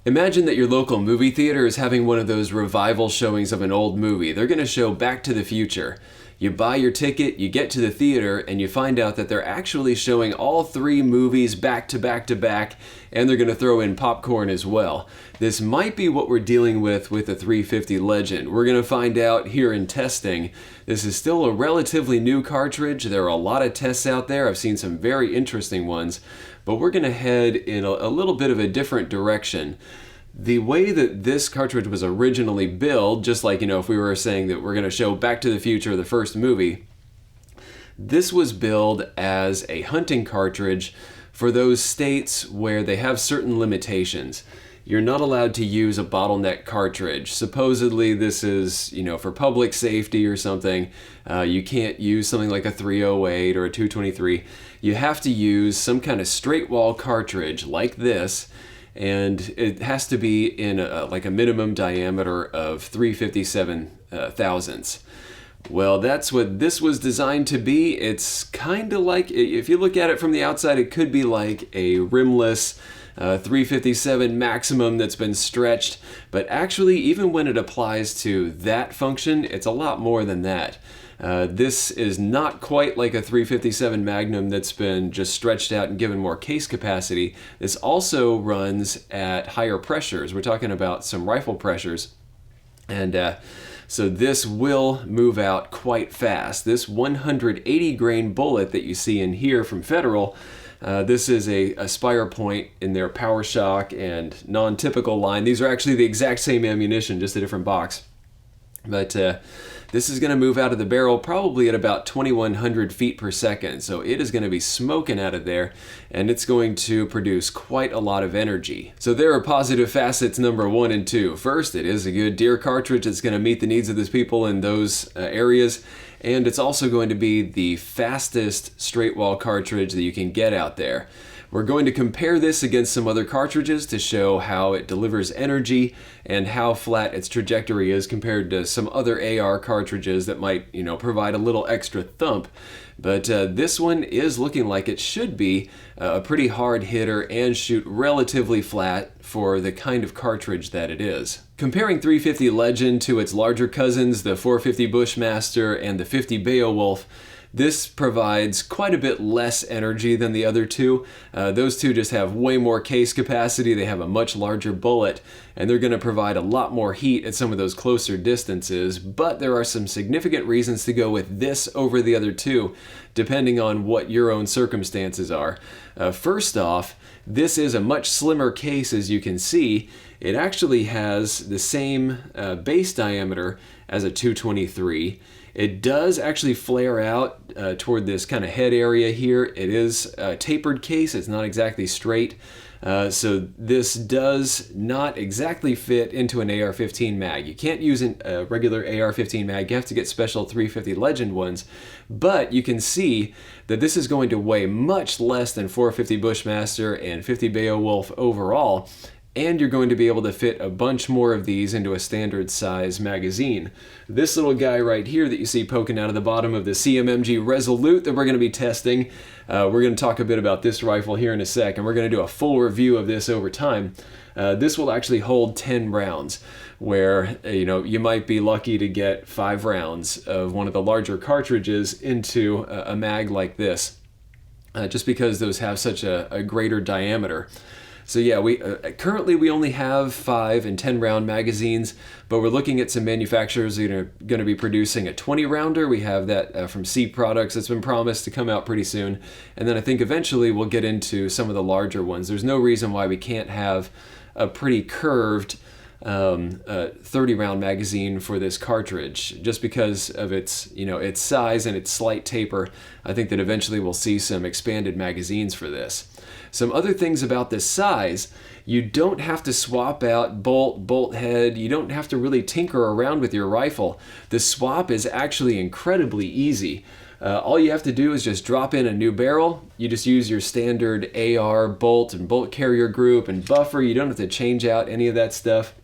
Imagine that your local movie theater is having one of those revival showings of an old movie. They're going to show Back to the Future. You buy your ticket, you get to the theater, and you find out that they're actually showing all three movies back to back to back, and they're going to throw in popcorn as well. This might be what we're dealing with the 350 Legend. We're going to find out here in testing. This is still a relatively new cartridge. There are a lot of tests out there. I've seen some very interesting ones, but we're going to head in a little bit of a different direction. The way that this cartridge was originally built, just like, if we were saying that we're going to show Back to the Future, the first movie, this was billed as a hunting cartridge for those states where they have certain limitations. You're not allowed to use a bottleneck cartridge. Supposedly this is, for public safety or something. You can't use something like a 308 or a 223. You have to use some kind of straight wall cartridge like this, and it has to be in like a minimum diameter of 357 thousandths. Well, that's what this was designed to be. It's kind of like, if you look at it from the outside, it could be like a rimless 357 maximum that's been stretched, but actually, even when it applies to that function, it's a lot more than that. This is not quite like a 357 Magnum that's been just stretched out and given more case capacity. This also runs at higher pressures. We're talking about some rifle pressures. And so this will move out quite fast. This 180 grain bullet that you see in here from Federal, this is a Spire Point in their PowerShock and non-typical line. These are actually the exact same ammunition, just a different box. But this is going to move out of the barrel probably at about 2,100 feet per second. So it is going to be smoking out of there, and it's going to produce quite a lot of energy. So there are positive facets number 1 and 2. First, it is a good deer cartridge that's going to meet the needs of those people in those areas. And it's also going to be the fastest straight wall cartridge that you can get out there. We're going to compare this against some other cartridges to show how it delivers energy and how flat its trajectory is compared to some other AR cartridges that might, provide a little extra thump. But this one is looking like it should be a pretty hard hitter and shoot relatively flat for the kind of cartridge that it is. Comparing 350 Legend to its larger cousins, the 450 Bushmaster and the 50 Beowulf, this provides quite a bit less energy than the other two. Those two just have way more case capacity, they have a much larger bullet, and they're going to provide a lot more heat at some of those closer distances, but there are some significant reasons to go with this over the other two, depending on what your own circumstances are. First off, this is a much slimmer case, as you can see. It actually has the same base diameter as a 223. It does actually flare out toward this kind of head area here. It is a tapered case. It's not exactly straight. So this does not exactly fit into an AR-15 mag. You can't use a regular AR-15 mag. You have to get special 350 Legend ones. But you can see that this is going to weigh much less than 450 Bushmaster and 50 Beowulf overall. And you're going to be able to fit a bunch more of these into a standard size magazine. This little guy right here that you see poking out of the bottom of the CMMG Resolute that we're going to be testing, we're going to talk a bit about this rifle here in a sec, and we're going to do a full review of this over time. This will actually hold 10 rounds, where you might be lucky to get 5 rounds of one of the larger cartridges into a mag like this, just because those have such a greater diameter. So yeah, currently we only have 5 and 10 round magazines, but we're looking at some manufacturers that are going to be producing a 20 rounder. We have that from C Products that's been promised to come out pretty soon. And then I think eventually we'll get into some of the larger ones. There's no reason why we can't have a pretty curved 30 round magazine for this cartridge, just because of its its size and its slight taper. I think that eventually we'll see some expanded magazines for this. Some other things about this size: you don't have to swap out bolt head. You don't have to really tinker around with your rifle. The swap is actually incredibly easy. All you have to do is just drop in a new barrel. You just use your standard AR bolt and bolt carrier group and buffer. You don't have to change out any of that stuff.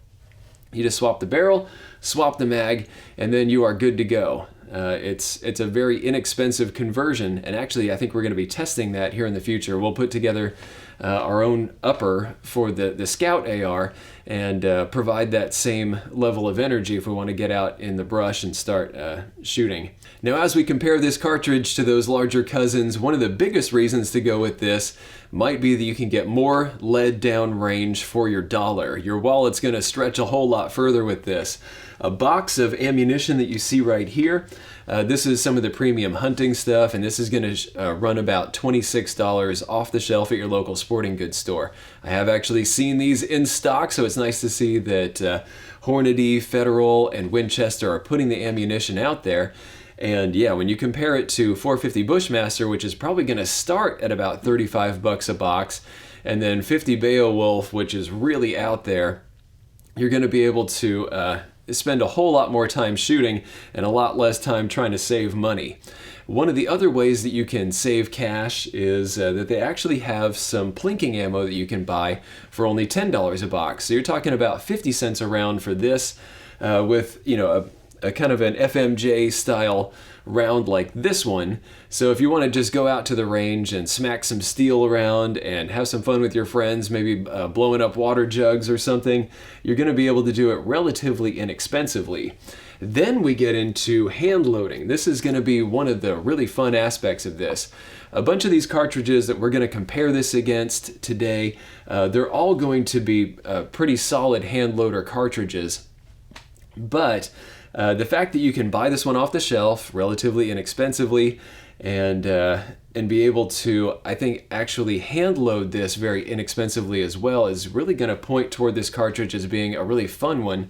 You just swap the barrel, swap the mag, and then you are good to go. It's a very inexpensive conversion, and actually I think we're going to be testing that here in the future. We'll put together our own upper for the Scout AR and provide that same level of energy if we want to get out in the brush and start shooting. Now, as we compare this cartridge to those larger cousins, one of the biggest reasons to go with this might be that you can get more lead down range for your dollar. Your wallet's going to stretch a whole lot further with this. A box of ammunition that you see right here, this is some of the premium hunting stuff, and this is going to run about $26 off the shelf at your local sporting goods store. I have actually seen these in stock, so it's nice to see that Hornady, Federal, and Winchester are putting the ammunition out there. And yeah, when you compare it to 450 Bushmaster, which is probably going to start at about 35 bucks a box, and then 50 Beowulf, which is really out there, you're going to be able to spend a whole lot more time shooting and a lot less time trying to save money. One of the other ways that you can save cash is that they actually have some plinking ammo that you can buy for only $10 a box. So you're talking about 50 cents a round for this with, you know, a kind of an FMJ style round like this one. So if you want to just go out to the range and smack some steel around and have some fun with your friends, maybe blowing up water jugs or something, you're going to be able to do it relatively inexpensively. Then we get into hand loading. This is going to be one of the really fun aspects of this. A bunch of these cartridges that we're going to compare this against today, they're all going to be pretty solid hand loader cartridges. But the fact that you can buy this one off the shelf relatively inexpensively and be able to, I think, actually hand load this very inexpensively as well is really going to point toward this cartridge as being a really fun one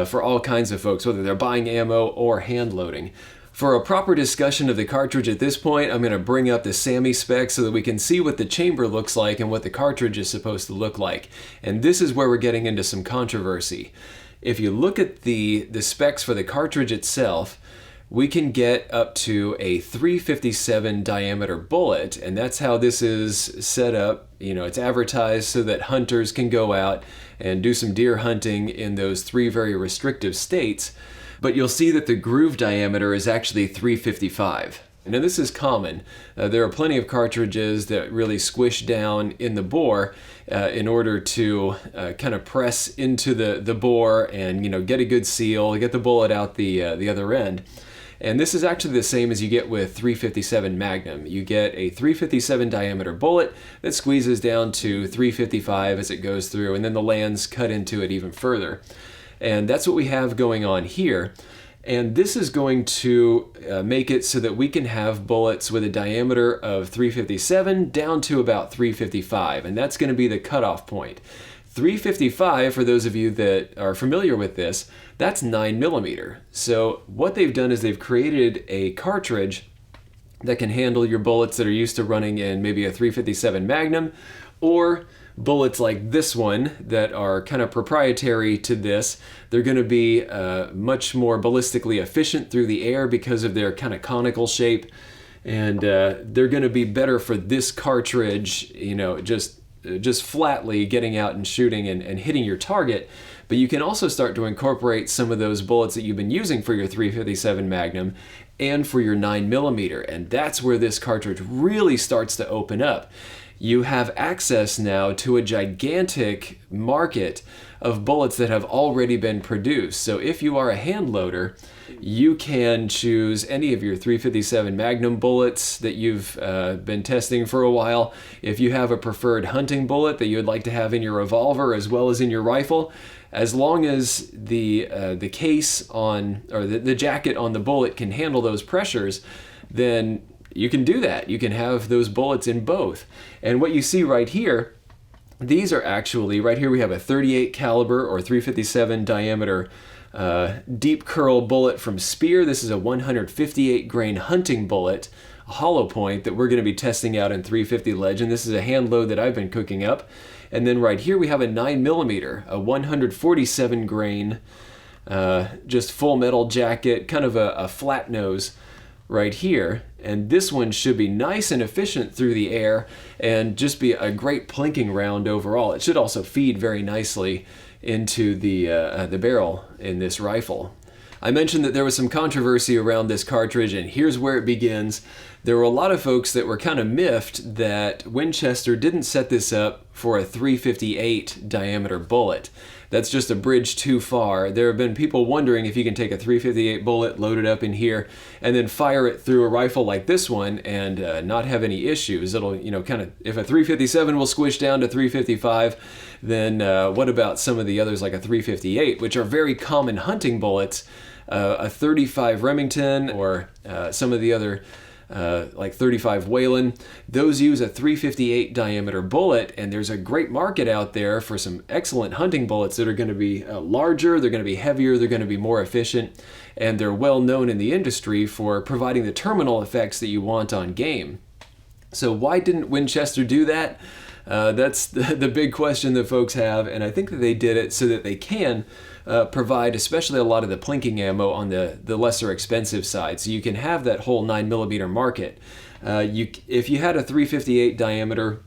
for all kinds of folks, whether they're buying ammo or hand loading. For a proper discussion of the cartridge at this point, I'm going to bring up the SAAMI Specs so that we can see what the chamber looks like and what the cartridge is supposed to look like. And this is where we're getting into some controversy. If you look at the specs for the cartridge itself, we can get up to a 357 diameter bullet, and that's how this is set up. You know, it's advertised so that hunters can go out and do some deer hunting in those 3 very restrictive states. But you'll see that the groove diameter is actually 355. Now this is common. There are plenty of cartridges that really squish down in the bore in order to kind of press into the bore and, you know, get a good seal, get the bullet out the other end. And this is actually the same as you get with 357 Magnum. You get a 357 diameter bullet that squeezes down to 355 as it goes through, and then the lands cut into it even further. And that's what we have going on here. And this is going to make it so that we can have bullets with a diameter of 357 down to about 355, and that's going to be the cutoff point. 355, for those of you that are familiar with this, that's 9mm. So what they've done is they've created a cartridge that can handle your bullets that are used to running in maybe a 357 Magnum, or bullets like this one that are kind of proprietary to this. They're going to be much more ballistically efficient through the air because of their kind of conical shape, and they're going to be better for this cartridge, you know, just flatly getting out and shooting and hitting your target. But you can also start to incorporate some of those bullets that you've been using for your 357 Magnum and for your 9mm, and that's where this cartridge really starts to open up. You have access now to a gigantic market of bullets that have already been produced. So if you are a hand loader, you can choose any of your 357 Magnum bullets that you've been testing for a while. If you have a preferred hunting bullet that you would like to have in your revolver as well as in your rifle, as long as the case on, or the jacket on the bullet can handle those pressures, then you can do that. You can have those bullets in both. And what you see right here, these are actually, right here we have a 38 caliber or 357 diameter deep curl bullet from Speer. This is a 158 grain hunting bullet, a hollow point that we're going to be testing out in 350 Legend. This is a hand load that I've been cooking up. And then right here we have a 9mm, a 147 grain, just full metal jacket, kind of a flat nose right here. And this one should be nice and efficient through the air and just be a great plinking round overall. It should also feed very nicely into the barrel in this rifle. I mentioned that there was some controversy around this cartridge, and here's where it begins. there were a lot of folks that were kind of miffed that Winchester didn't set this up for a 358 diameter bullet. That's just a bridge too far. There have been people wondering if you can take a 358 bullet, load it up in here, and then fire it through a rifle like this one and not have any issues. It'll, kind of, if a 357 will squish down to 355, then what about some of the others like a 358, which are very common hunting bullets, a 35 Remington or some of the other like 35 Whalen, those use a 358 diameter bullet, and there's a great market out there for some excellent hunting bullets that are going to be larger, they're going to be heavier, they're going to be more efficient, and they're well known in the industry for providing the terminal effects that you want on game. So why didn't Winchester do that? That's the big question that folks have, and I think that they did it so that they can provide especially a lot of the plinking ammo on the lesser expensive side. So you can have that whole 9mm market. If you had a 358 diameter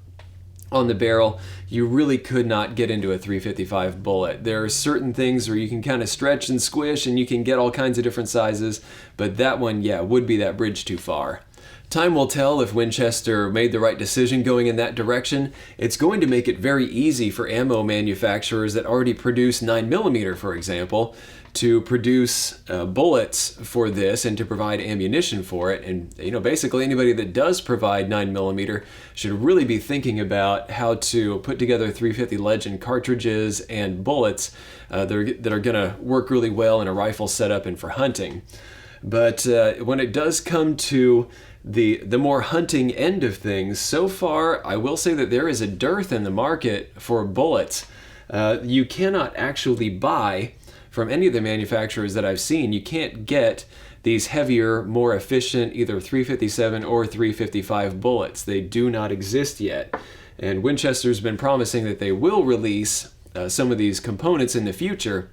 on the barrel, you really could not get into a 355 bullet. There are certain things where you can kind of stretch and squish and you can get all kinds of different sizes, but that one, yeah, would be that bridge too far. Time will tell if Winchester made the right decision going in that direction. It's going to make it very easy for ammo manufacturers that already produce 9mm, for example, to produce bullets for this and to provide ammunition for it. And basically anybody that does provide 9mm should really be thinking about how to put together 350 Legend cartridges and bullets that are going to work really well in a rifle setup and for hunting. But when it does come to the more hunting end of things, so far I will say that there is a dearth in the market for bullets. You cannot actually buy from any of the manufacturers that I've seen, you can't get these heavier, more efficient either 357 or 355 bullets. They do not exist yet. And Winchester's been promising that they will release some of these components in the future,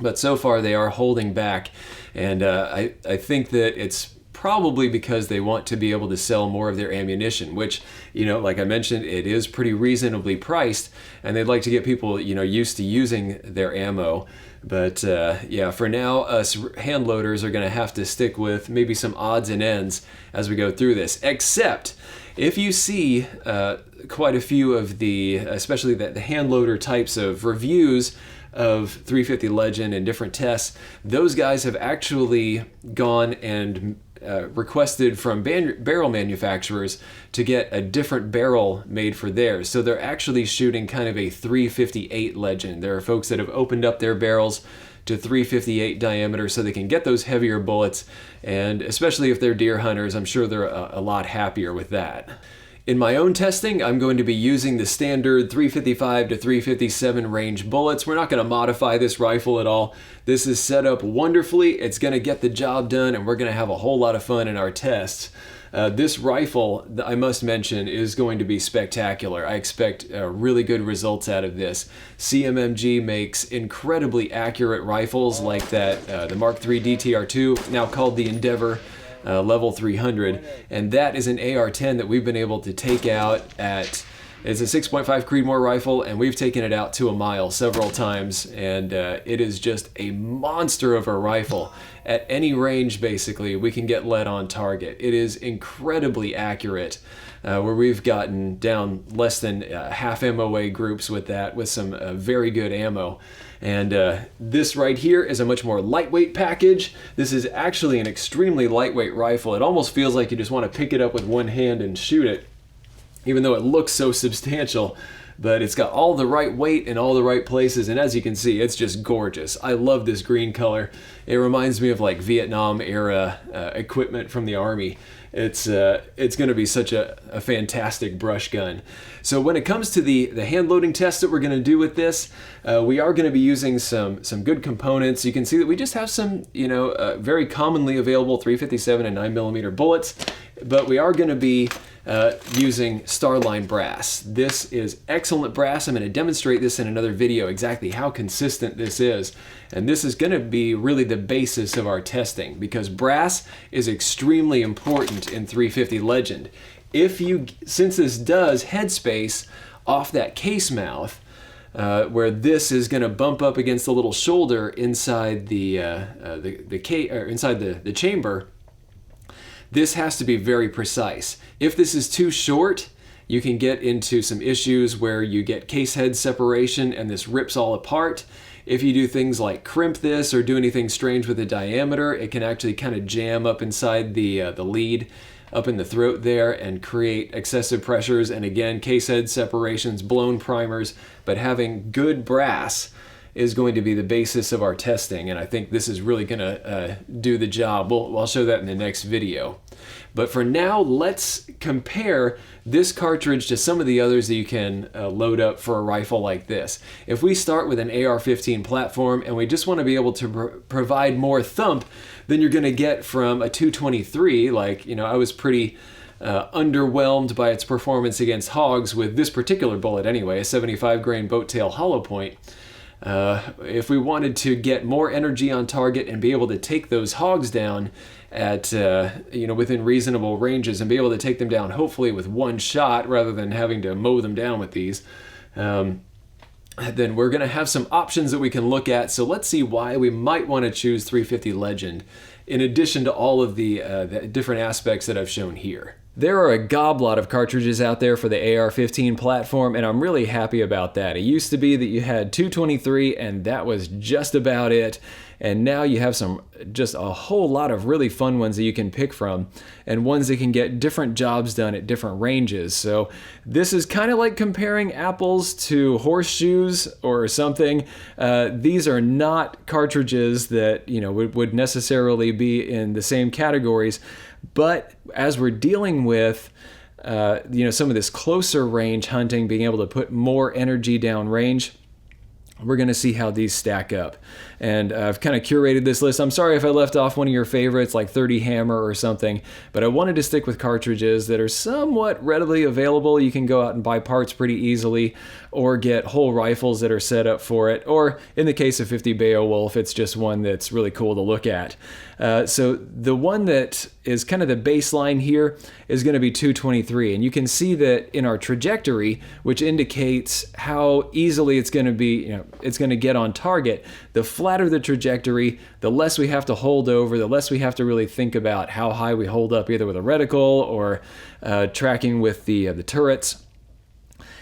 but so far they are holding back. And I think that it's probably because they want to be able to sell more of their ammunition, which, like I mentioned, it is pretty reasonably priced, and they'd like to get people, used to using their ammo. But yeah, for now, us hand loaders are going to have to stick with maybe some odds and ends as we go through this, except if you see quite a few of the, especially the hand loader types of reviews of 350 Legend and different tests, those guys have actually gone and requested from barrel manufacturers to get a different barrel made for theirs. So they're actually shooting kind of a 358 Legend. There are folks that have opened up their barrels to 358 diameter so they can get those heavier bullets, and especially if they're deer hunters, I'm sure they're a lot happier with that. In my own testing, I'm going to be using the standard 355 to 357 range bullets. We're not going to modify this rifle at all. This is set up wonderfully. It's going to get the job done, and we're going to have a whole lot of fun in our tests. This rifle, I must mention, is going to be spectacular. I expect really good results out of this. CMMG makes incredibly accurate rifles like that, the Mark III DTR2, now called the Endeavor. Level 300, and that is an AR-10 that we've been able to take out at, it's a 6.5 Creedmoor rifle, and we've taken it out to a mile several times, and it is just a monster of a rifle. At any range, basically, we can get lead on target. It is incredibly accurate, where we've gotten down less than half MOA groups with that, with some very good ammo. And this right here is a much more lightweight package. This is actually an extremely lightweight rifle. It almost feels like you just want to pick it up with one hand and shoot it, even though it looks so substantial. But it's got all the right weight in all the right places, and as you can see, it's just gorgeous. I love this green color. It reminds me of like Vietnam era equipment from the Army. It's going to be such a fantastic brush gun. So when it comes to the hand loading test that we're going to do with this, we are going to be using some good components. You can see that we just have some, very commonly available 357 and 9mm bullets, but we are going to be using Starline brass. This is excellent brass. I'm going to demonstrate this in another video, exactly how consistent this is. And this is going to be really the basis of our testing, because brass is extremely important in 350 Legend. Since this does headspace off that case mouth, where this is going to bump up against the little shoulder inside the chamber, this has to be very precise. If this is too short, you can get into some issues where you get case head separation and this rips all apart. If you do things like crimp this or do anything strange with the diameter, it can actually kind of jam up inside the lead, up in the throat there, and create excessive pressures, and again, case head separations, blown primers. But having good brass is going to be the basis of our testing, and I think this is really going to do the job. I'll show that in the next video. But for now, let's compare this cartridge to some of the others that you can load up for a rifle like this. If we start with an AR-15 platform and we just want to be able to provide more thump than you're going to get from a 223, like, I was pretty underwhelmed by its performance against hogs with this particular bullet anyway, a 75 grain boat tail hollow point. If we wanted to get more energy on target and be able to take those hogs down at within reasonable ranges and be able to take them down hopefully with one shot rather than having to mow them down with these, then we're going to have some options that we can look at. So let's see why we might want to choose 350 Legend in addition to all of the different aspects that I've shown here. There are a goblot of cartridges out there for the AR-15 platform, and I'm really happy about that. It used to be that you had 223 and that was just about it. And now you have just a whole lot of really fun ones that you can pick from, and ones that can get different jobs done at different ranges. So this is kind of like comparing apples to horseshoes or something. These are not cartridges that would necessarily be in the same categories, but as we're dealing with some of this closer range hunting, being able to put more energy down range, we're going to see how these stack up. And I've kind of curated this list. I'm sorry if I left off one of your favorites like 30 Hammer or something, but I wanted to stick with cartridges that are somewhat readily available. You can go out and buy parts pretty easily, or get whole rifles that are set up for it, or in the case of 50 Beowulf, it's just one that's really cool to look at. So the one that is kind of the baseline here is going to be 223, and you can see that in our trajectory, which indicates how easily it's going to be, it's going to get on target. The flatter the trajectory, the less we have to hold over, the less we have to really think about how high we hold up, either with a reticle or tracking with the turrets.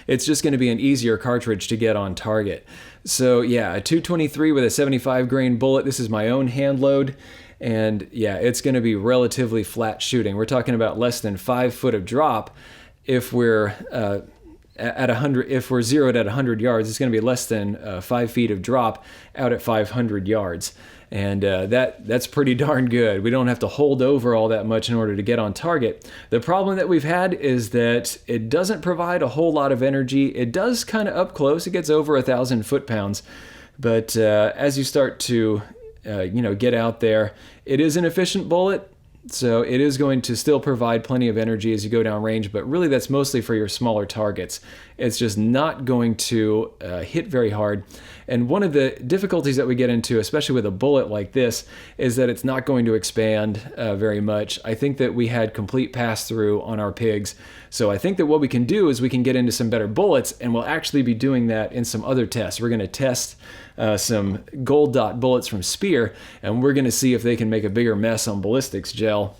It's just going to be an easier cartridge to get on target. So yeah, a 223 with a 75 grain bullet. This is my own hand load. And yeah, it's going to be relatively flat shooting. We're talking about less than 5 foot of drop. If we're at 100, if we're zeroed at 100 yards, it's going to be less than 5 feet of drop out at 500 yards. And that's pretty darn good. We don't have to hold over all that much in order to get on target. The problem that we've had is that it doesn't provide a whole lot of energy. It does kind of up close. It gets over 1,000 foot-pounds. But as you start to get out there, it is an efficient bullet. So it is going to still provide plenty of energy as you go down range, but really that's mostly for your smaller targets. It's just not going to hit very hard. And one of the difficulties that we get into, especially with a bullet like this, is that it's not going to expand very much. I think that we had complete pass-through on our pigs. So I think that what we can do is we can get into some better bullets, and we'll actually be doing that in some other tests. We're going to test some gold dot bullets from Spear, and we're going to see if they can make a bigger mess on ballistics gel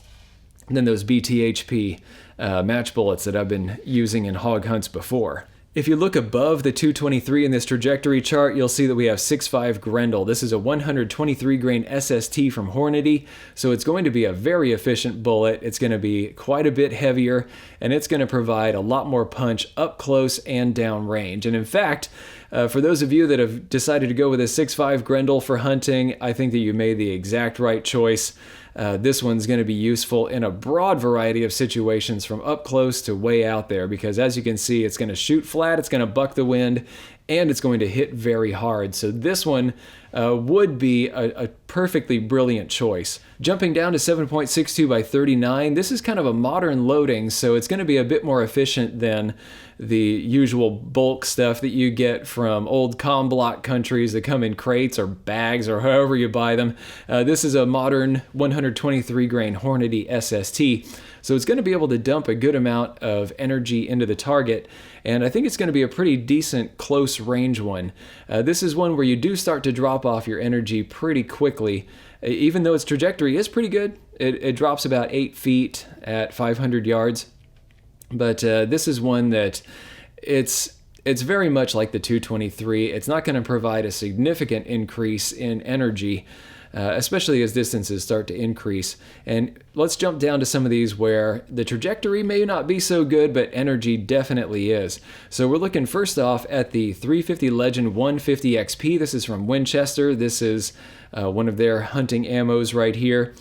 than those BTHP match bullets that I've been using in hog hunts before. If you look above the 223 in this trajectory chart, you'll see that we have 6.5 Grendel. This is a 123 grain SST from Hornady, so it's going to be a very efficient bullet. It's going to be quite a bit heavier, and it's going to provide a lot more punch up close and down range. And in fact, for those of you that have decided to go with a 6.5 Grendel for hunting, I think that you made the exact right choice. This one's going to be useful in a broad variety of situations, from up close to way out there, because as you can see, it's going to shoot flat, it's going to buck the wind, and it's going to hit very hard. So this one would be a perfectly brilliant choice. Jumping down to 7.62 by 39, this is kind of a modern loading, so it's going to be a bit more efficient than the usual bulk stuff that you get from old comm block countries that come in crates or bags or however you buy them. This is a modern 123 grain Hornady SST. So it's going to be able to dump a good amount of energy into the target, and I think it's going to be a pretty decent close range one. This is one where you do start to drop off your energy pretty quickly, even though its trajectory is pretty good. It drops about 8 feet at 500 yards. But this is one that it's very much like the 223. It's not going to provide a significant increase in energy, especially as distances start to increase. And let's jump down to some of these where the trajectory may not be so good, but energy definitely is. So we're looking first off at the 350 Legend 150 XP. This is from Winchester. This is one of their hunting ammos right here.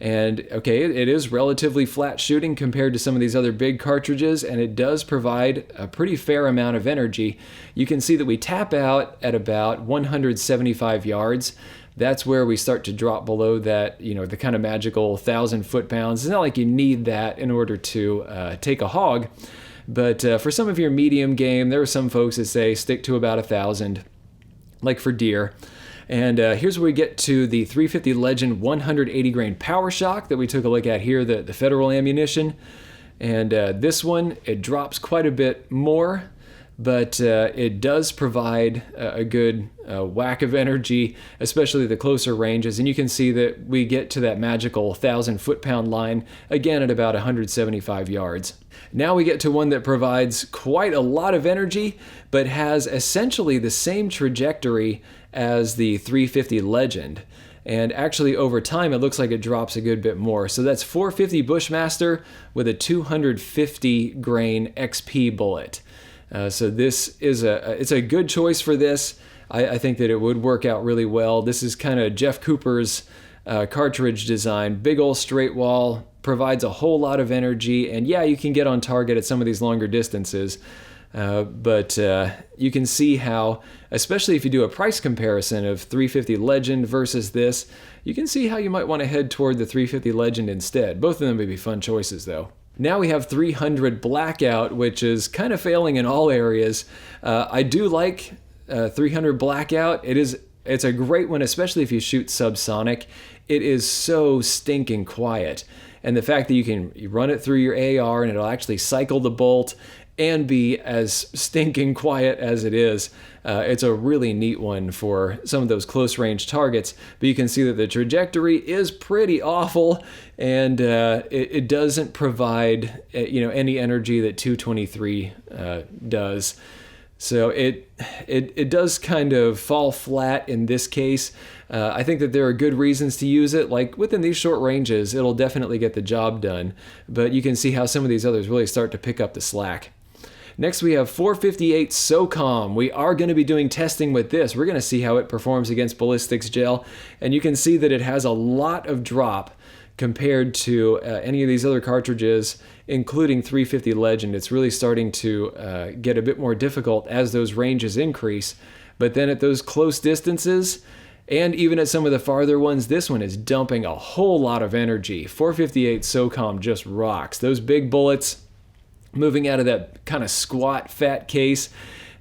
And okay, it is relatively flat shooting compared to some of these other big cartridges, and it does provide a pretty fair amount of energy. You can see that we tap out at about 175 yards. That's where we start to drop below that, the kind of magical 1,000 foot-pounds. It's not like you need that in order to take a hog, but for some of your medium game, there are some folks that say stick to about 1,000, like for deer. And here's where we get to the 350 Legend 180 grain Power Shock that we took a look at here, the federal ammunition. And this one, it drops quite a bit more, but it does provide a good whack of energy, especially the closer ranges. And you can see that we get to that magical 1,000 foot-pound line, again at about 175 yards. Now we get to one that provides quite a lot of energy, but has essentially the same trajectory as the 350 Legend. And actually over time it looks like it drops a good bit more. So that's 450 Bushmaster with a 250 grain XP bullet. So this is it's a good choice for this. I think that it would work out really well. This is kind of Jeff Cooper's cartridge design. Big old straight wall, provides a whole lot of energy, and yeah, you can get on target at some of these longer distances. But you can see how, especially if you do a price comparison of 350 Legend versus this, you can see how you might want to head toward the 350 Legend instead. Both of them would be fun choices though. Now we have 300 Blackout, which is kind of failing in all areas. I do like 300 Blackout. It's a great one, especially if you shoot subsonic. It is so stinking quiet. And the fact that you run it through your AR and it'll actually cycle the bolt and be as stinking quiet as it is, it's a really neat one for some of those close range targets. But you can see that the trajectory is pretty awful, and it doesn't provide any energy that 223 does. So it does kind of fall flat in this case. I think that there are good reasons to use it. Like within these short ranges, it'll definitely get the job done. But you can see how some of these others really start to pick up the slack. Next we have 458 SOCOM. We are going to be doing testing with this. We're going to see how it performs against ballistics gel. And you can see that it has a lot of drop compared to any of these other cartridges, including 350 Legend. It's really starting to get a bit more difficult as those ranges increase. But then at those close distances, and even at some of the farther ones, this one is dumping a whole lot of energy. 458 SOCOM just rocks. Those big bullets moving out of that kind of squat, fat case,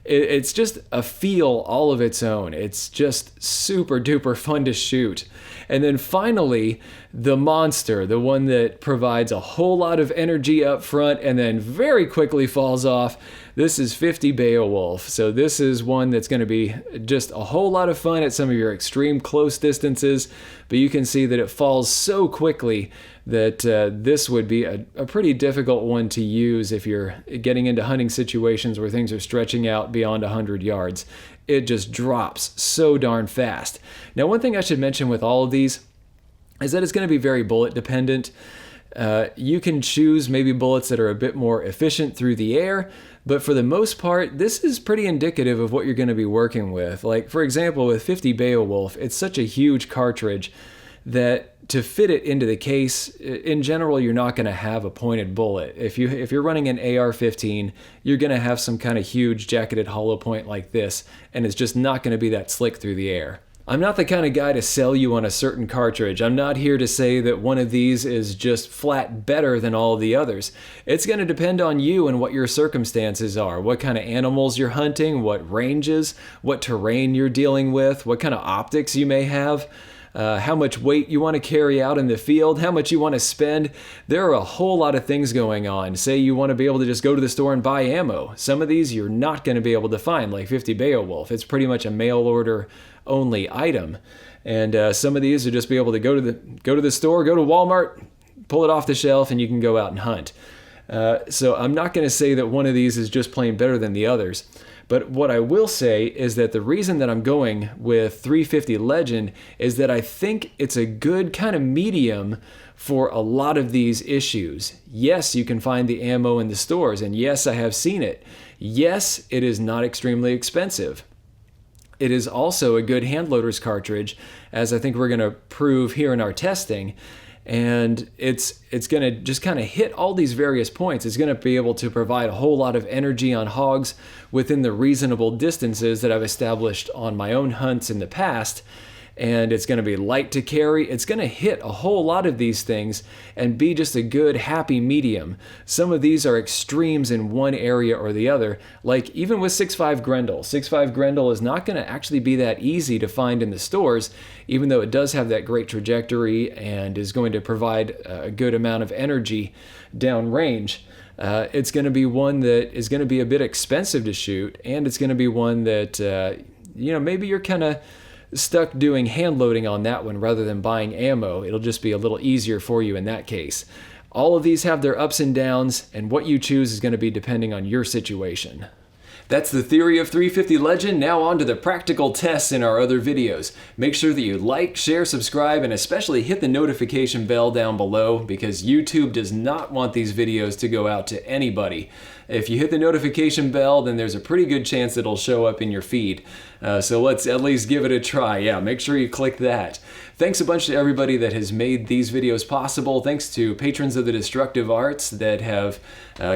it's just a feel all of its own. It's just super duper fun to shoot. And then finally, the monster, the one that provides a whole lot of energy up front and then very quickly falls off. This is 50 Beowulf. So this is one that's going to be just a whole lot of fun at some of your extreme close distances, but you can see that it falls so quickly that this would be a pretty difficult one to use if you're getting into hunting situations where things are stretching out beyond 100 yards. It just drops so darn fast. Now, one thing I should mention with all of these is that it's going to be very bullet dependent. You can choose maybe bullets that are a bit more efficient through the air, but for the most part, this is pretty indicative of what you're going to be working with. Like, for example, with 50 Beowulf, it's such a huge cartridge that to fit it into the case, in general, you're not going to have a pointed bullet. If you're running an AR-15, you're going to have some kind of huge jacketed hollow point like this, and it's just not going to be that slick through the air. I'm not the kind of guy to sell you on a certain cartridge. I'm not here to say that one of these is just flat better than all of the others. It's going to depend on you and what your circumstances are, what kind of animals you're hunting, what ranges, what terrain you're dealing with, what kind of optics you may have. how much weight you want to carry out in the field, how much you want to spend. There are a whole lot of things going on. Say you want to be able to just go to the store and buy ammo. Some of these you're not going to be able to find, like 50 Beowulf. It's pretty much a mail order only item. And some of these are just be able to go to the store, go to Walmart, pull it off the shelf, and you can go out and hunt. So I'm not going to say that one of these is just plain better than the others. But what I will say is that the reason that I'm going with 350 Legend is that I think it's a good kind of medium for a lot of these issues. Yes, you can find the ammo in the stores, and yes, I have seen it. Yes, it is not extremely expensive. It is also a good handloader's cartridge, as I think we're going to prove here in our testing. And it's going to just kind of hit all these various points. It's going to be able to provide a whole lot of energy on hogs within the reasonable distances that I've established on my own hunts in the past. And it's going to be light to carry. It's going to hit a whole lot of these things and be just a good, happy medium. Some of these are extremes in one area or the other, like even with 6.5 Grendel. 6.5 Grendel is not going to actually be that easy to find in the stores, even though it does have that great trajectory and is going to provide a good amount of energy downrange. It's going to be one that is going to be a bit expensive to shoot, and it's going to be one that, maybe you're kind of stuck doing hand loading on that one rather than buying ammo. It'll just be a little easier for you in that case. All of these have their ups and downs, and what you choose is going to be depending on your situation. That's the theory of 350 Legend. Now on to the practical tests in our other videos. Make sure that you like, share, subscribe, and especially hit the notification bell down below, because YouTube does not want these videos to go out to anybody. If you hit the notification bell, then there's a pretty good chance it'll show up in your feed. So let's at least give it a try. Yeah, make sure you click that. Thanks a bunch to everybody that has made these videos possible. Thanks to patrons of the Destructive Arts that have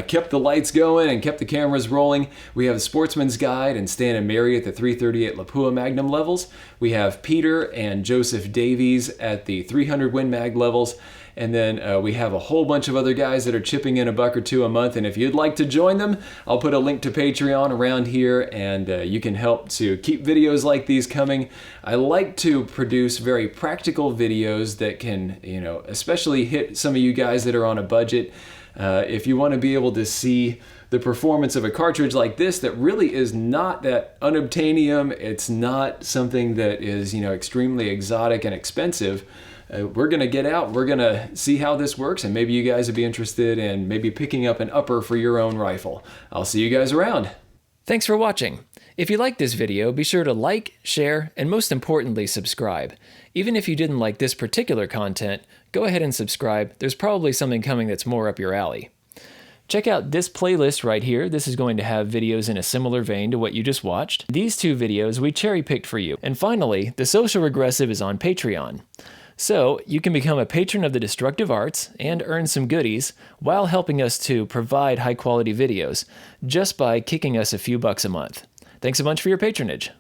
kept the lights going and kept the cameras rolling. We have Sportsman's Guide and Stan and Mary at the 338 Lapua Magnum levels. We have Peter and Joseph Davies at the 300 Win Mag levels. And then we have a whole bunch of other guys that are chipping in $1 or $2 a month. And if you'd like to join them, I'll put a link to Patreon around here, and you can help to keep videos like these coming. I like to produce very practical videos that can, especially hit some of you guys that are on a budget. If you want to be able to see the performance of a cartridge like this that really is not that unobtainium, it's not something that is, extremely exotic and expensive. We're going to get out, we're going to see how this works, and maybe you guys would be interested in maybe picking up an upper for your own rifle. I'll see you guys around. Thanks for watching. If you liked this video, be sure to like, share, and most importantly, subscribe. Even if you didn't like this particular content, go ahead and subscribe. There's probably something coming that's more up your alley. Check out this playlist right here. This is going to have videos in a similar vein to what you just watched. These two videos we cherry-picked for you. And finally, the Social Regressive is on Patreon. So you can become a patron of the Destructive Arts and earn some goodies while helping us to provide high-quality videos just by kicking us a few bucks a month. Thanks a bunch for your patronage.